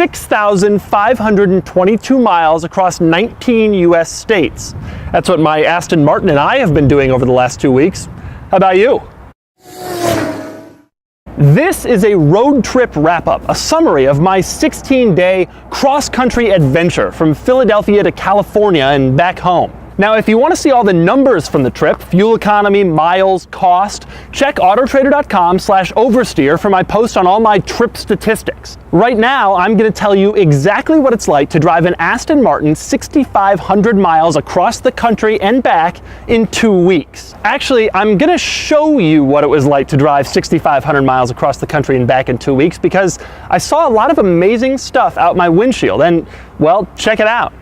6,522 miles across 19 US states. That's what my Aston Martin and I have been doing over the last 2 weeks. How about you? This is a road trip wrap-up, a summary of my 16-day cross-country adventure from Philadelphia to California and back home. Now, if you want to see all the numbers from the trip, fuel economy, miles, cost, check autotrader.com/oversteer for my post on all my trip statistics. Right now, I'm going to tell you exactly what it's like to drive an Aston Martin 6,500 miles across the country and back in 2 weeks. Actually, I'm going to show you what it was like to drive 6,500 miles across the country and back in 2 weeks because I saw a lot of amazing stuff out my windshield and, well, check it out.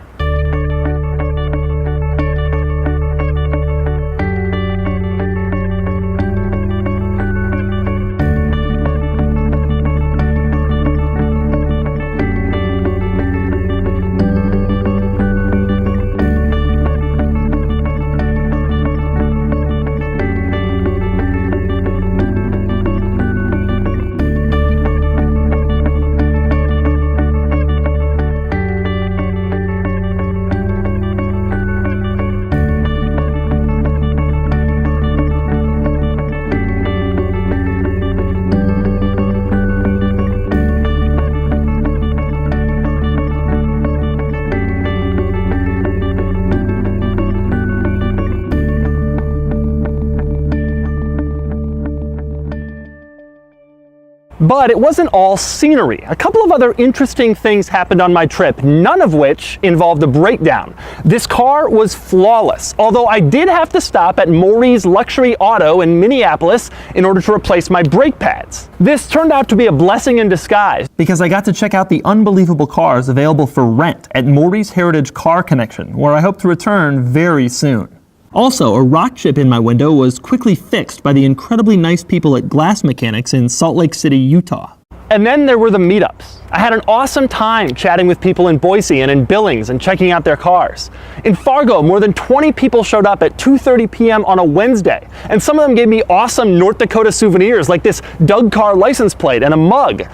But it wasn't all scenery. A couple of other interesting things happened on my trip, none of which involved a breakdown. This car was flawless, although I did have to stop at Maury's Luxury Auto in Minneapolis in order to replace my brake pads. This turned out to be a blessing in disguise because I got to check out the unbelievable cars available for rent at Maury's Heritage Car Connection, where I hope to return very soon. Also, a rock chip in my window was quickly fixed by the incredibly nice people at Glass Mechanics in Salt Lake City, Utah. And then there were the meetups. I had an awesome time chatting with people in Boise and in Billings and checking out their cars. In Fargo, more than 20 people showed up at 2:30 p.m. on a Wednesday, and some of them gave me awesome North Dakota souvenirs like this Doug car license plate and a mug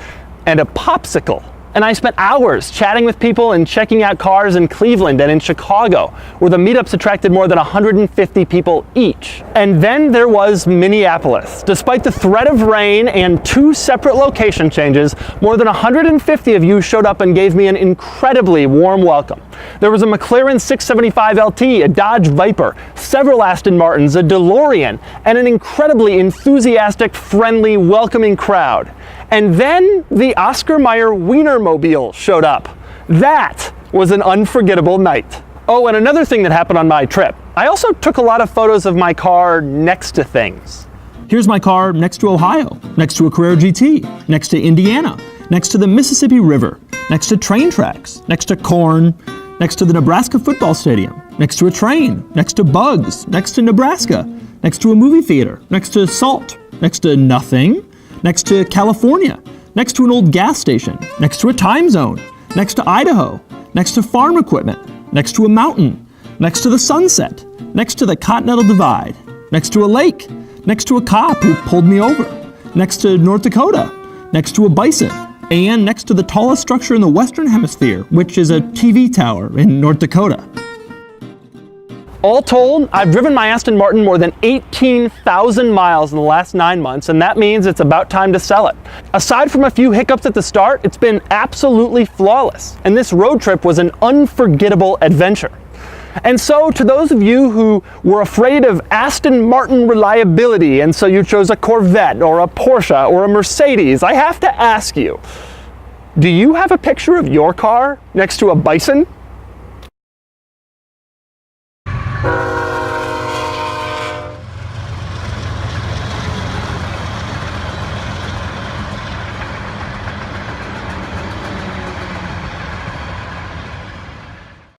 and a popsicle. And I spent hours chatting with people and checking out cars in Cleveland and in Chicago, where the meetups attracted more than 150 people each. And then there was Minneapolis. Despite the threat of rain and 2 separate location changes, more than 150 of you showed up and gave me an incredibly warm welcome. There was a McLaren 675 LT, a Dodge Viper, several Aston Martins, a DeLorean, and an incredibly enthusiastic, friendly, welcoming crowd. And then the Oscar Mayer Wienermobile showed up. That was an unforgettable night. Oh, and another thing that happened on my trip. I also took a lot of photos of my car next to things. Here's my car next to Ohio, next to a Carrera GT, next to Indiana, next to the Mississippi River, next to train tracks, next to corn, next to the Nebraska football stadium, next to a train, next to bugs, next to Nebraska, next to a movie theater, next to salt, next to nothing, next to California, next to an old gas station, next to a time zone, next to Idaho, next to farm equipment, next to a mountain, next to the sunset, next to the Continental Divide, next to a lake, next to a cop who pulled me over, next to North Dakota, next to a bison, and next to the tallest structure in the Western Hemisphere, which is a TV tower in North Dakota. All told, I've driven my Aston Martin more than 18,000 miles in the last 9 months, and that means it's about time to sell it. Aside from a few hiccups at the start, it's been absolutely flawless, and this road trip was an unforgettable adventure. And so, to those of you who were afraid of Aston Martin reliability, and so you chose a Corvette or a Porsche or a Mercedes, I have to ask you, do you have a picture of your car next to a bison?